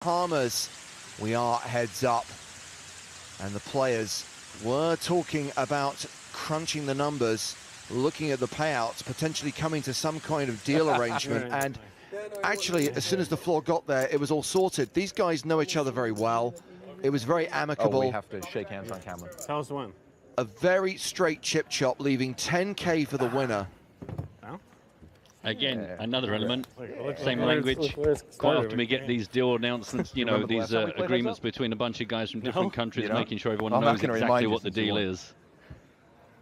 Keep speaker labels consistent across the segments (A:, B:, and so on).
A: Bahamas, we are heads up, and the players were talking about crunching the numbers, looking at the payouts, potentially coming to some kind of deal arrangement. And actually, as soon as the floor got there, it was all sorted. These guys know each other very well. It was very amicable.
B: Oh, we have to shake hands on camera.
C: Tell us when.
A: A very straight chip chop, leaving 10K for the winner.
D: Again, another element, same language. Quite often we get these deal announcements, you know, these agreements between a bunch of guys from different countries, making sure everyone knows exactly what the deal is.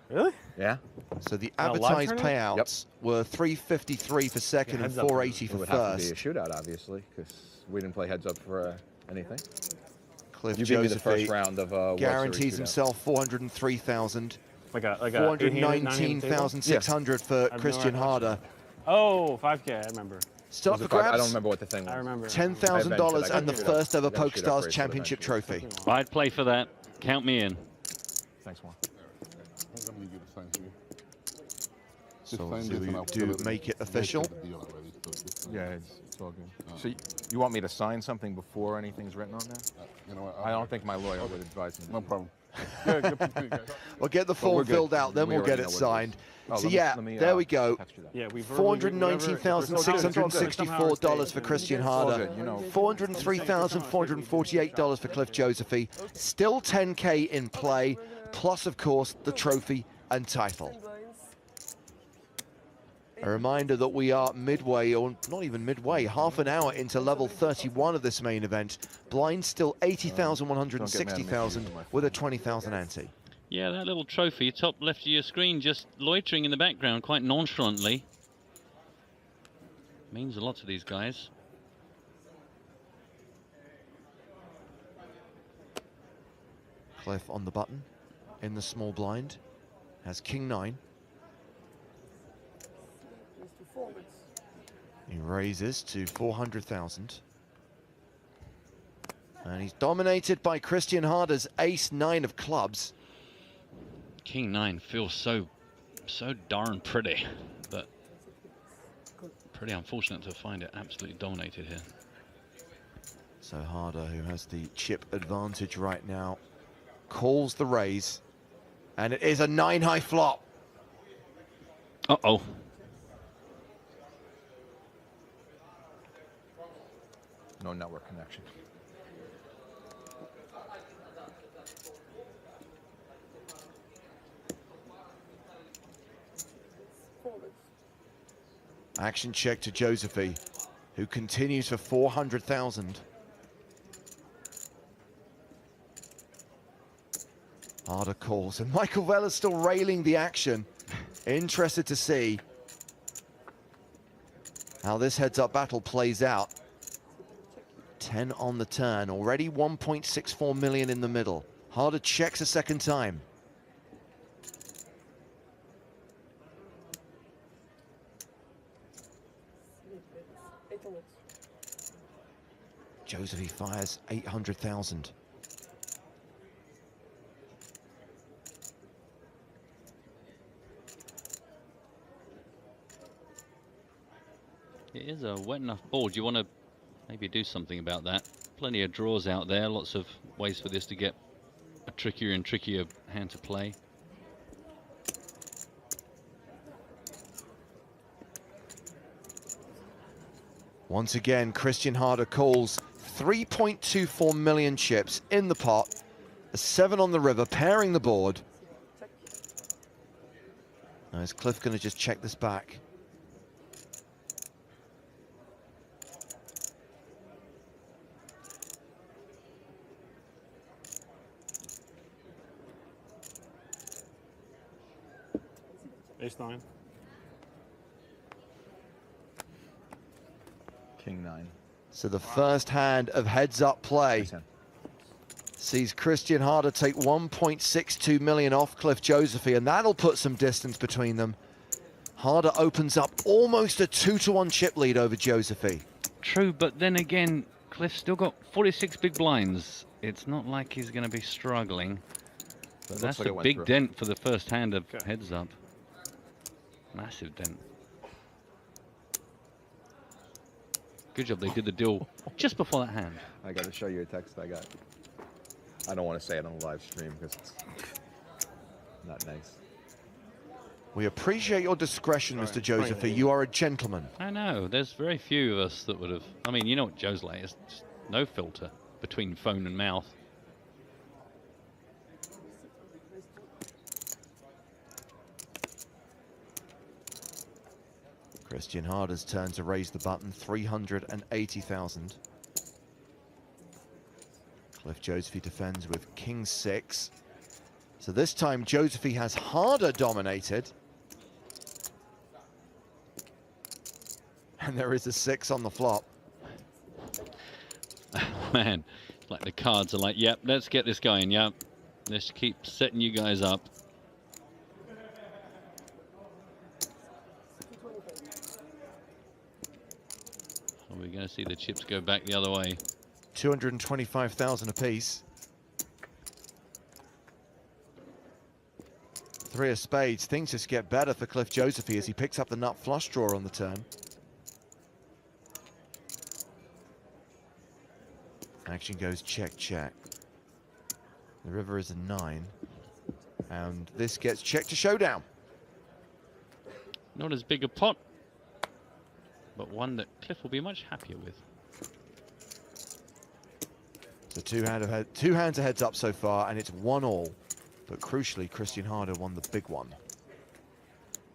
C: Really?
B: Yeah.
A: So the advertised payouts were $353 for second and $480 for
B: It would
A: first.
B: have to be a shootout, obviously, because we didn't play heads up for anything.
A: Cliff
B: You give me the
A: Josephy
B: first round of
A: guarantees himself 403,000.
C: Like a
A: 419,600 for Christian Harder.
C: Oh, 5K, I remember.
A: Still up for grabs.
B: I don't remember what the thing was.
C: I remember.
A: $10,000 and the first ever PokerStars championship trophy.
D: I'd play for that. Count me in.
B: Thanks, Juan.
A: So do make it official.
B: Yeah, it's all good. So you want me to sign something before anything's written on there?
E: You know what,
B: I don't think my lawyer would advise me.
E: No problem. Good
A: We'll get the form filled out, then we'll get it signed. So yeah, there we go.
C: Yeah,
A: $419,664 for Christian Harder. $403,448 for Cliff Josephy. Still 10K in play, plus of course the trophy and title. A reminder that we are midway, or not even midway, half an hour into level 31 of this main event. Blind still 80,000, 160,000 with a 20,000 ante.
D: Yeah, that little trophy, top left of your screen, just loitering in the background quite nonchalantly. Means a lot to these guys.
A: Cliff on the button in the small blind, has King 9. He raises to 400,000. And he's dominated by Christian Harder's ace 9 of clubs.
D: King 9 feels so darn pretty, but pretty unfortunate to find it absolutely dominated here.
A: So Harder, who has the chip advantage right now, calls the raise. And it is a 9-high flop.
D: Uh-oh.
B: No network connection.
A: Action check to Josephy, who continues for 400,000. Harder calls, and Michael Vella's still railing the action. Interested to see how this heads-up battle plays out. 10 on the turn, already 1.64 million in the middle. Harder checks a second time. Josephy fires 800,000.
D: It is a wet enough board. You want to maybe do something about that. Plenty of draws out there, lots of ways for this to get a trickier and trickier hand to play.
A: Once again, Christian Harder calls. 3.24 million chips in the pot. A 7 on the river, pairing the board. Now is Cliff going to just check this back?
C: Ace 9.
B: King 9.
A: So the first hand of heads-up play sees Christian Harder take 1.62 million off Cliff Josephy, and that'll put some distance between them. Harder opens up almost a 2-to-1 chip lead over Josephy.
D: True, but then again, Cliff's still got 46 big blinds. It's not like he's going to be struggling. But that's a big dent for the first hand of heads-up. Massive dent. Good job they did the deal just before that hand.
B: I got to show you a text I got. I don't want to say it on the live stream because it's not nice.
A: We appreciate your discretion, Mr. Josephy. You are a gentleman.
D: I know. There's very few of us that would have. I mean, you know what Joe's like. It's just no filter between phone and mouth.
A: Christian Harder's turn to raise the button, 380,000. Cliff Josephy defends with King 6. So this time Josephy has Harder dominated. And there is a 6 on the flop.
D: Man, like the cards are like, yep, let's get this going, yep. Let's keep setting you guys up. Are we going to see the chips go back the other way?
A: 225,000 apiece. 3 of spades. Things just get better for Cliff Josephy as he picks up the nut flush draw on the turn. Action goes check, check. The river is a 9. And this gets checked to showdown.
D: Not as big a pot, but one that Cliff will be much happier with.
A: So two hands are heads up so far, and it's 1-all. But crucially, Christian Harder won the big one.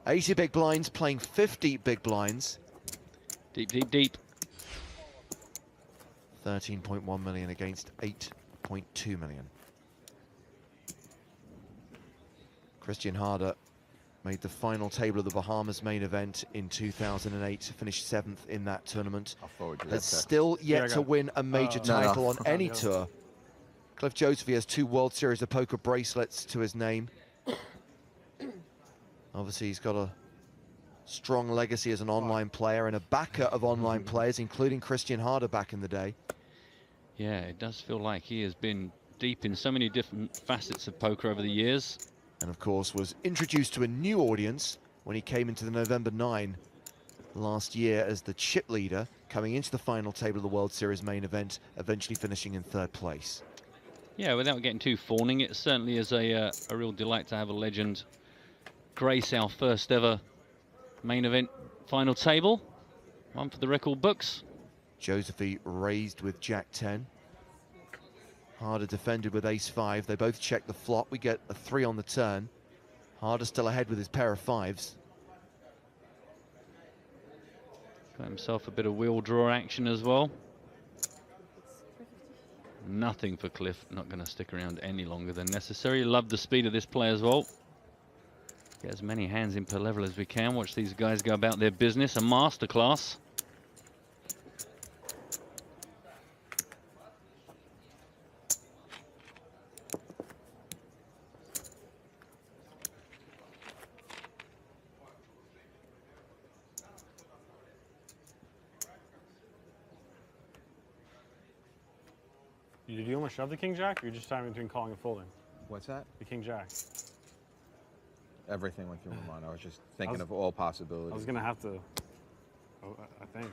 A: 80 big blinds playing 50 big blinds.
D: Deep, deep, deep.
A: 13.1 million against 8.2 million. Christian Harder made the final table of the Bahamas main event in 2008, finished 7th in that tournament.
B: I'll forward you
A: Has
B: that text.
A: still yet to win a major title on any
C: Yeah.
A: tour. Cliff Josephy has 2 World Series of Poker bracelets to his name. Obviously, he's got a strong legacy as an online player and a backer of online players, including Christian Harder back in the day.
D: Yeah, it does feel like he has been deep in so many different facets of poker over the years.
A: And of course was introduced to a new audience when he came into the November 9 last year as the chip leader, coming into the final table of the World Series main event, eventually finishing in 3rd place.
D: Yeah, without getting too fawning, it certainly is a real delight to have a legend grace our first ever main event final table. One for the record books.
A: Josephy raised with Jack 10. Harder defended with Ace 5. They both check the flop. We get a 3 on the turn. Harder still ahead with his pair of 5s.
D: Got himself a bit of wheel draw action as well. Nothing for Cliff. Not going to stick around any longer than necessary. Love the speed of this play as well. Get as many hands in per level as we can. Watch these guys go about their business. A masterclass.
C: Did you almost shove the king jack, or you're just time between calling and folding?
B: What's that?
C: The king jack.
B: Everything went through my mind. I was just thinking of all possibilities.
C: I was gonna have to. I think.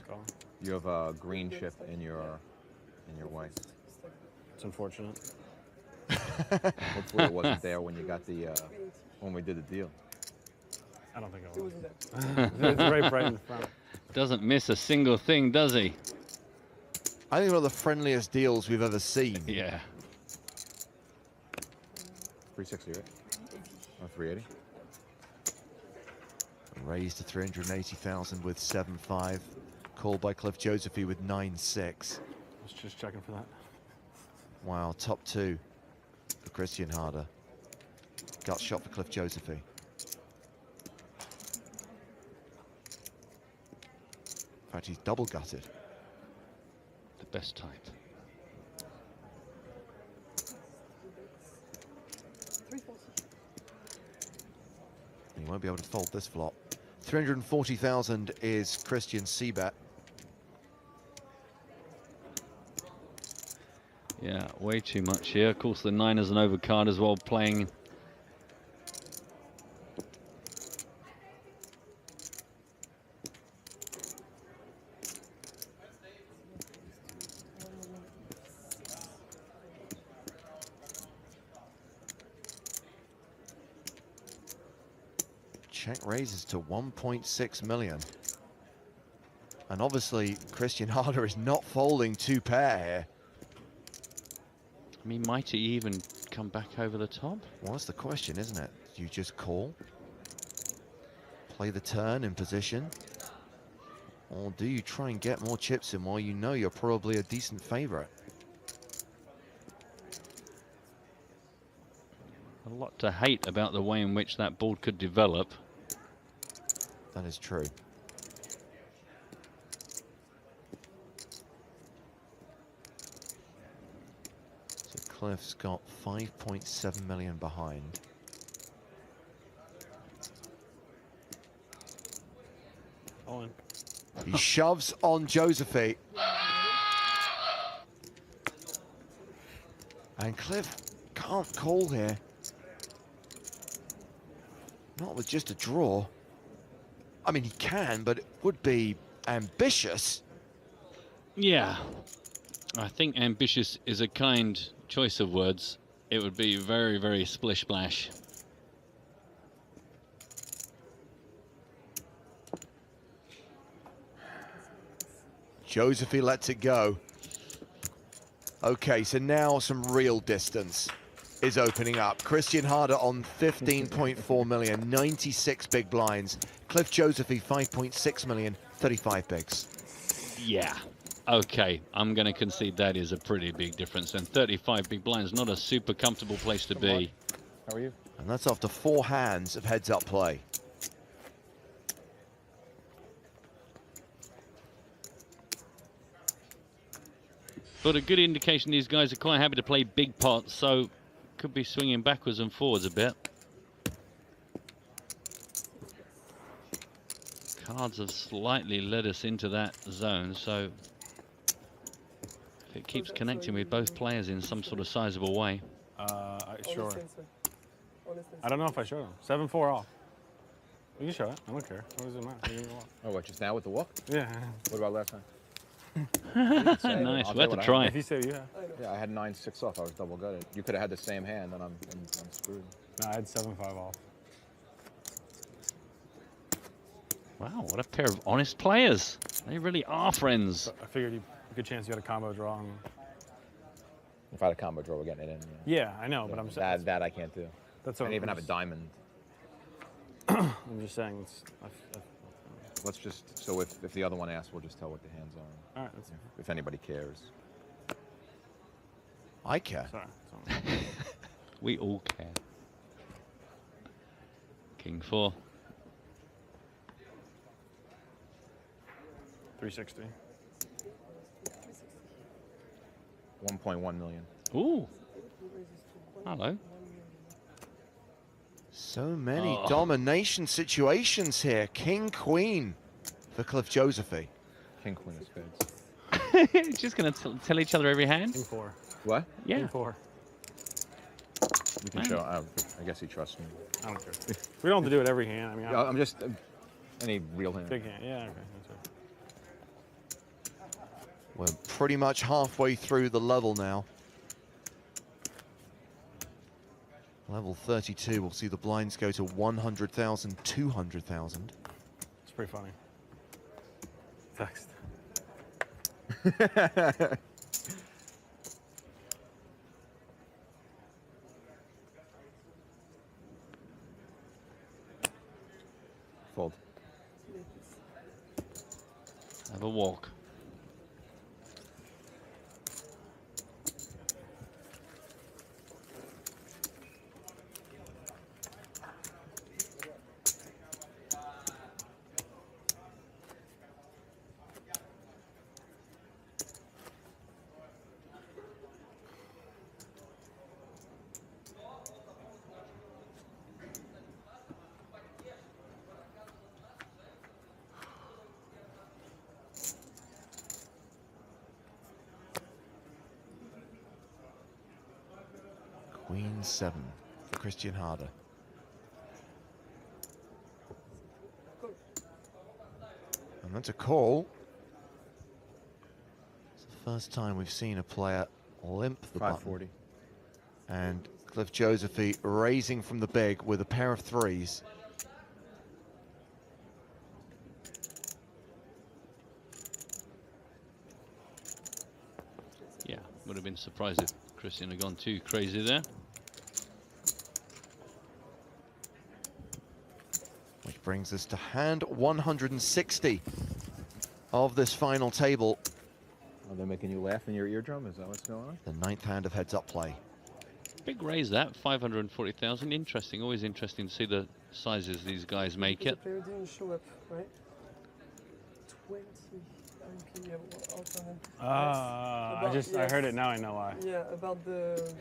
C: Call.
B: You have a green chip in your white.
C: It's unfortunate.
B: Hopefully it wasn't there when you got the when we did the deal.
C: I don't think I was. It's right in the front.
D: Doesn't miss a single thing, does he?
A: I think one of the friendliest deals we've ever seen.
D: Yeah.
B: 360, right? Or 380?
A: Raised to 380,000 with 7-5. Called by Cliff Josephy with 9-6.
C: I was just checking for that.
A: Wow, top 2 for Christian Harder. Gut shot for Cliff Josephy. In fact, he's double gutted.
D: The best type.
A: He won't be able to fold this flop. 340,000 is Christian C-bet.
D: Yeah, way too much here. Of course, the 9 is an overcard as well, playing.
A: Check raises to 1.6 million. And obviously, Christian Harder is not folding 2 pair here.
D: I mean, might he even come back over the top?
A: Well, that's the question, isn't it? You just call, play the turn in position, or do you try and get more chips in while you know you're probably a decent favorite?
D: A lot to hate about the way in which that board could develop.
A: That is true. So Cliff's got 5.7 million behind.
C: All in.
A: He shoves on Josephy. And Cliff can't call here. Not with just a draw. I mean, he can, but it would be ambitious.
D: Yeah, I think ambitious is a kind choice of words. It would be very, very splish splash.
A: Josephy lets it go. Okay, so now some real distance is opening up. Christian Harder on 15.4 million, 96 big blinds. Cliff Josephy, 5.6 million, 35 bigs.
D: Yeah. Okay, I'm going to concede that is a pretty big difference. And 35 big blinds, not a super comfortable place to be.
E: How are you?
A: And that's after 4 hands of heads-up play.
D: But a good indication these guys are quite happy to play big pots, so could be swinging backwards and forwards a bit. Cards have slightly led us into that zone, so if it keeps connecting with both players in some sort of sizable way.
C: Sure. I don't know if I show them. 7-4 off. You can show it. I don't care. What does it matter? You can walk.
B: Oh, what, just now with the walk?
C: Yeah.
B: What about last time?
D: Nice,
B: I'll
D: worth
B: tell
D: a
B: you
D: try.
C: If you say you have.
B: Yeah, I had 9-6 off. I was double gutted. You could have had the same hand, and I'm screwed.
C: No, I had 7-5 off.
D: Wow, what a pair of honest players. They really are friends.
C: So I figured a good chance you had a combo draw. And
B: If I had a combo draw, we're getting it in.
C: yeah, I know, but I'm saying
B: that I can't do.
C: that's
B: I
C: what
B: didn't even
C: I'm
B: have a diamond.
C: I'm just saying. It's,
B: Let's just, so if the other one asks, we'll just tell what the hands are.
C: all right. That's
B: If anybody cares.
A: I care.
C: sorry. Sorry.
D: We all care. King 4.
C: 360.
B: 1.1 million.
D: Ooh. Hello.
A: So many domination situations here. King, queen for Cliff Josephy.
B: King, queen of spades.
D: Just going to tell each other every hand?
C: King 4.
B: What?
D: Yeah.
C: King 4.
B: You can show. I guess he trusts me.
C: I don't care. We don't have to do it every hand. I mean,
B: Yeah, I'm just any real hand.
C: big hand. Yeah. Okay. That's it.
A: We're pretty much halfway through the level now. Level 32, we'll see the blinds go to 100,000, 200,000.
C: It's pretty funny. Text.
B: Fold.
D: Have a walk.
A: Queen 7 for Christian Harder. And that's a call. It's the first time we've seen a player limp the button.
B: 540.
A: And Cliff Josephy raising from the big with a pair of threes.
D: Yeah, would have been surprised if Christian had gone too crazy there.
A: Which brings us to hand 160 of this final table.
B: Are they making you laugh in your eardrum? Is that what's going on?
A: The 9th hand of heads-up play.
D: Big raise that, 540,000. Interesting, always interesting to see the sizes these guys make it.
F: The player didn't show up, right? 20. Okay,
C: I heard it now. I know why.
F: Yeah, about the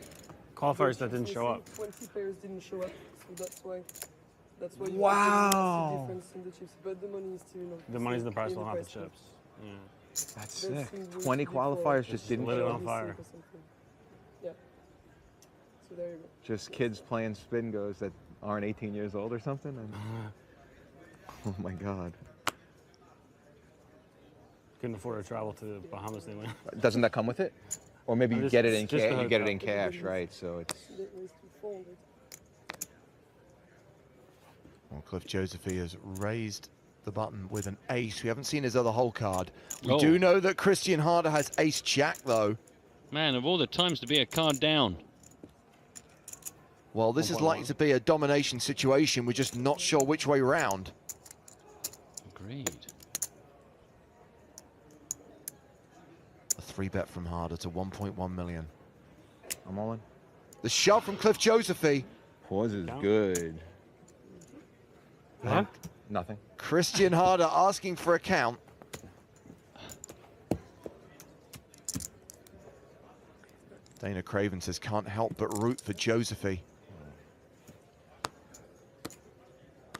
C: Qualifiers that didn't show up.
F: 20 players didn't show up, so that's why. That's why you
C: Wow.
F: have the difference in the chips, but the money is still.
C: The money's the price,
F: in
C: will not the
F: pool.
C: chips. Yeah.
B: That's
F: That
B: sick.
F: seems
B: 20
F: before.
B: qualifiers just didn't
C: lit it
B: show
C: on
B: up.
C: fire.
F: Yeah. So there you go.
B: Just kids playing spin goes that aren't 18 years old or something. And oh my God.
C: Couldn't afford to travel to the Bahamas anyway.
B: Doesn't that come with it? Or maybe you get it in
C: just the
B: cash. You get it
C: hotel.
B: in cash, right? So it's.
A: Well, Cliff Josephy has raised the button with an ace. We haven't seen his other hole card. We
D: Oh.
A: do know that Christian Harder has ace-jack, though.
D: Man, of all the times to be a card down.
A: Well, this is likely to be a domination situation. We're just not sure which way round.
D: Agreed.
A: A 3-bet from Harder to 1.1 million.
B: I'm all in.
A: The shove from Cliff Josephy.
B: Pause is good.
C: Huh?
B: Nothing.
A: Christian Harder asking for a count. Dana Craven says can't help but root for Josephy.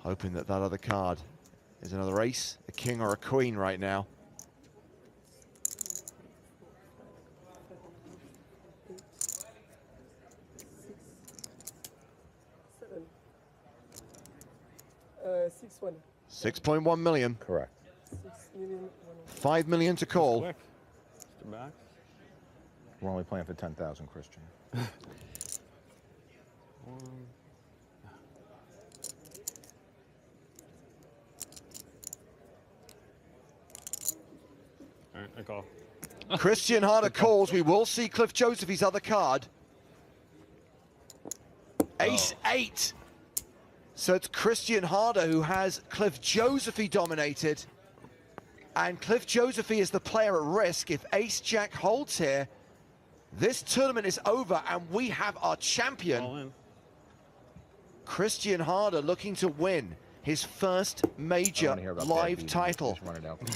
A: Hoping that that other card is another ace, a king or a queen right now.
F: Six one.
A: 6.1 million.
B: Correct.
F: 6 million.
A: 5 million to call.
C: Quick. Mr. Back.
B: We're only playing for 10,000, Christian.
C: All right, I call.
A: Christian Harder calls. We will see Cliff Josephy's other card. Ace 8. So it's Christian Harder who has Cliff Josephy dominated. And Cliff Josephy is the player at risk. If Ace-Jack holds here, this tournament is over and we have our
C: All
A: champion.
C: in.
A: Christian Harder looking to win his first
B: I don't
A: major
B: wanna hear about bad
A: live
B: beating.
A: title.
B: Just run it out from me.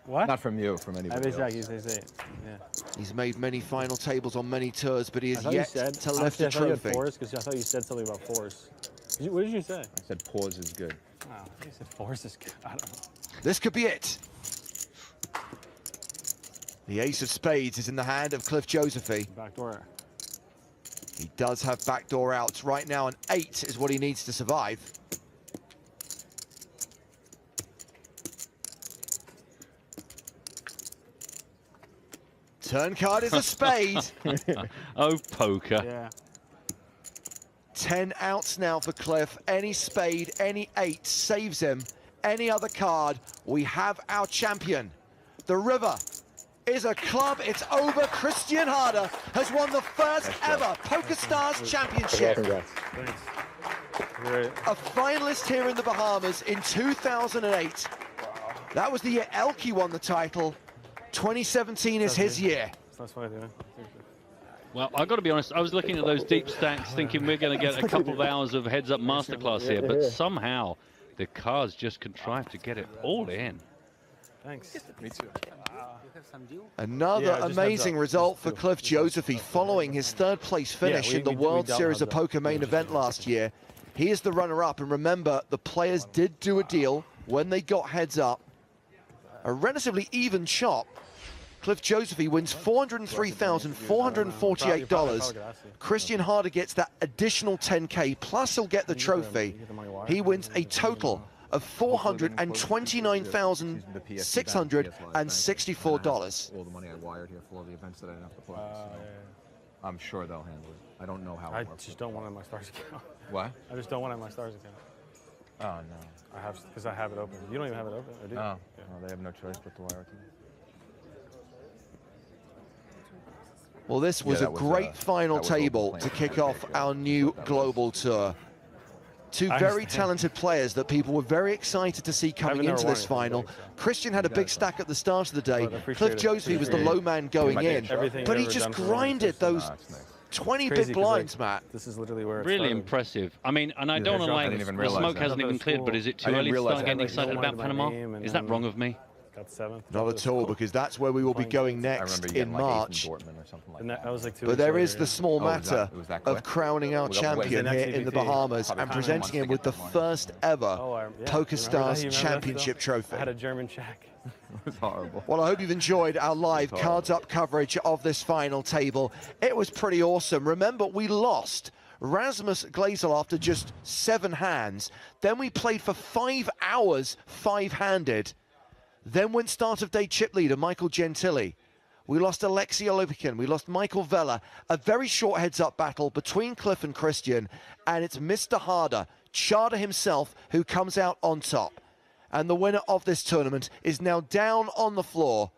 C: What?
B: Not from you, from
C: I
B: anybody
C: Jack,
B: else.
C: you say. Yeah.
A: He's made many final tables on many tours, but he
C: I
A: has
C: thought you
A: yet
C: said,
A: to lift
C: honestly,
A: a
C: I thought you had
A: trophy.
C: force because I thought you said something about force. What did you say?
B: I said pause is good.
C: Oh, you said force is good. I don't know.
A: This could be it. The ace of spades is in the hand of Cliff Josephy.
C: Back door.
A: He does have backdoor outs. Right now, an 8 is what he needs to survive. Turn card is a spade.
D: Oh, poker.
C: Yeah.
A: 10 outs now for Cliff. Any spade, any 8 saves him. Any other card, we have our champion. The river is a club. It's over. Christian Harder has won the first ever PokerStars Championship.
C: Thanks. Great.
A: A finalist here in the Bahamas in 2008. That was the year Elke won the title. 2017 is his year.
C: That's what I do.
D: Well, I've got to be honest, I was looking at those deep stacks thinking we're going to get a couple of hours of heads-up masterclass here, but somehow the cards just contrived to get it all in.
C: Thanks.
E: Me too.
A: Another
C: Yeah, just
A: amazing
C: heads up.
A: result for Cliff Josephy following his third-place finish
C: we-
A: in the
C: we
A: World
C: dealt
A: Series of
C: heads up.
A: Poker main event last year. He is the runner-up, and remember, the players did do a deal when they got heads up. A relatively even shot. Cliff Josephy wins $403,448. Christian Harder gets that additional 10K, plus he'll get the trophy. He wins a total of $429,664.
B: All the money I wired here for all the events that I didn't have to play. So I'm sure they'll handle it. I don't know how
C: I
B: it works.
C: just don't want it in my stars account.
B: What?
C: I just don't want it in my stars account.
B: Oh, no.
C: I have, because I have it open. You don't even have it open, or do you?
B: Oh,
C: Yeah.
B: well, they have no choice but to wire it to me.
A: Well, this was a great final table to kick off our new global tour. Two very talented players that people were very excited to see coming into this final. Christian had a big stack at the start of the day. Cliff Josephy was the low man going in, but he just grinded those 20 big blinds, Matt.
C: This is literally where it's
D: really impressive. I mean, and I don't want to like, the smoke hasn't even cleared, but is it too early to start getting excited about Panama? Is that wrong of me?
C: Got 7th.
A: Not at all, because that's where we will be going next in March. But there is the small matter of crowning our champion here in the Bahamas and presenting him with the first ever PokerStars Championship trophy.
C: I had a German check.
B: It was horrible.
A: Well, I hope you've enjoyed our live Cards Up coverage of this final table. It was pretty awesome. Remember, we lost Rasmus Glazel after just 7 hands. Then we played for 5 hours, 5-handed. Then went start of day chip leader, Michael Gentili. We lost Alexei Olopikin. We lost Michael Vella. A very short heads-up battle between Cliff and Christian. And it's Mr. Harder, Charter himself, who comes out on top. And the winner of this tournament is now down on the floor.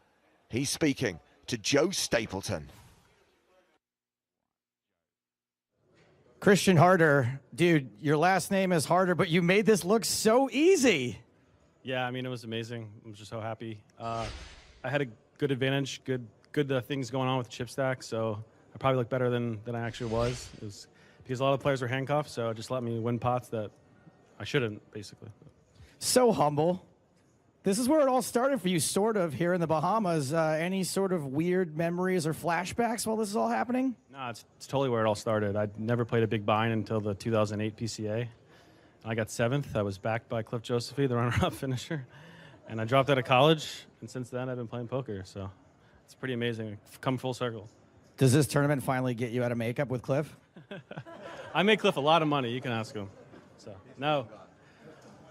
A: He's speaking to Joe Stapleton.
G: Christian Harder, dude, your last name is Harder, but you made this look so easy.
C: Yeah, I mean, it was amazing. I'm just so happy. I had a good advantage, good things going on with the chip stack, so I probably looked better than I actually was. It was because a lot of players were handcuffed, so it just let me win pots that I shouldn't, basically.
G: So humble. This is where it all started for you, sort of, here in the Bahamas. Any sort of weird memories or flashbacks while this is all happening?
C: No, it's totally where it all started. I'd never played a big bind until the 2008 PCA. I got 7th. I was backed by Cliff Josephy, the runner-up finisher. And I dropped out of college, and since then I've been playing poker. So it's pretty amazing. I've come full circle.
G: Does this tournament finally get you out of makeup with Cliff?
C: I made Cliff a lot of money. You can ask him. So, no.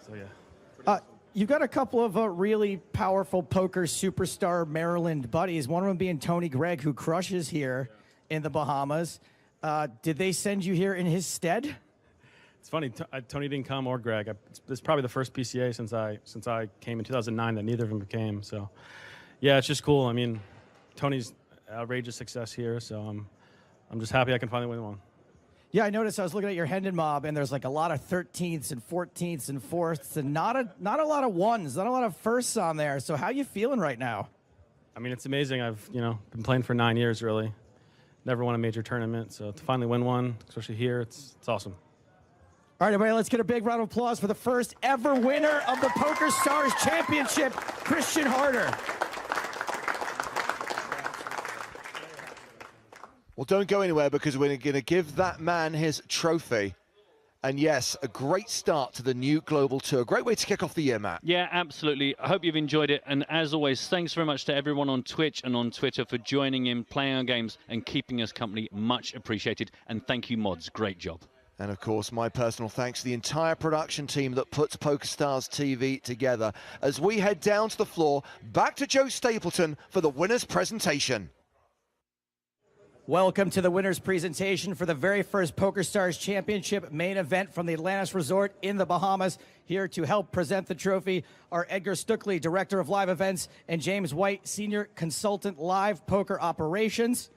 C: So, yeah.
G: You've got a couple of really powerful poker superstar Maryland buddies, one of them being Tony Gregg, who crushes here in the Bahamas. Did they send you here in his stead?
C: It's funny, Tony didn't come, or Greg. This is probably the first PCA since I came in 2009 that neither of them came. So, yeah, it's just cool. I mean, Tony's outrageous success here, so I'm just happy I can finally win one.
G: Yeah, I noticed. I was looking at your Hendon mob, and there's like a lot of 13ths and 14ths and 4ths, and not a lot of 1s, not a lot of firsts on there. So, how you feeling right now?
C: I mean, it's amazing. I've been playing for 9 years, really. Never won a major tournament, so to finally win one, especially here, it's awesome.
G: All right, everybody, let's get a big round of applause for the first ever winner of the PokerStars Championship, Christian Harder.
A: Well, don't go anywhere, because we're going to give that man his trophy. And yes, a great start to the new global tour. Great way to kick off the year, Matt.
D: Yeah, absolutely. I hope you've enjoyed it. And as always, thanks very much to everyone on Twitch and on Twitter for joining in, playing our games, and keeping us company. Much appreciated. And thank you, mods. Great job.
A: And of course, my personal thanks to the entire production team that puts PokerStars TV together. As we head down to the floor, back to Joe Stapleton for the winner's presentation.
G: Welcome to the winner's presentation for the very first PokerStars Championship main event from the Atlantis Resort in the Bahamas. Here to help present the trophy are Edgar Stuckley, Director of Live Events, and James White, Senior Consultant Live Poker Operations.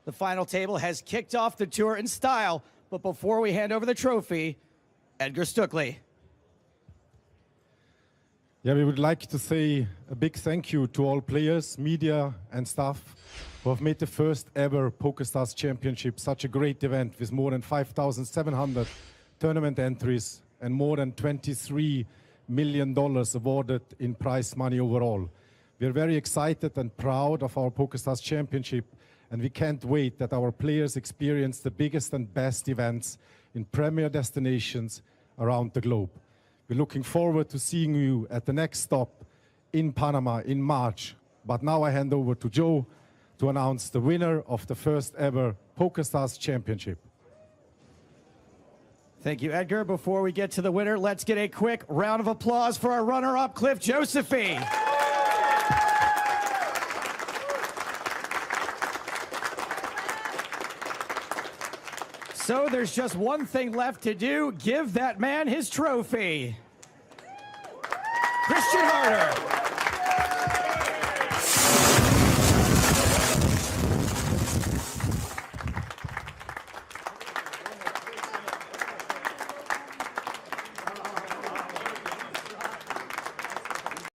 G: The final table has kicked off the tour in style, but before we hand over the trophy, Edgar Stuckley.
H: Yeah, we would like to say a big thank you to all players, media, and staff who have made the first ever PokerStars Championship such a great event with more than 5,700 tournament entries and more than $23 million awarded in prize money overall. We are very excited and proud of our PokerStars Championship, and we can't wait that our players experience the biggest and best events in premier destinations around the globe. We're looking forward to seeing you at the next stop in Panama in March. But now I hand over to Joe to announce the winner of the first ever PokerStars Championship.
G: Thank you, Edgar. Before we get to the winner, let's get a quick round of applause for our runner-up, Cliff Josephy. So there's just one thing left to do. Give that man his trophy. Christian Harder.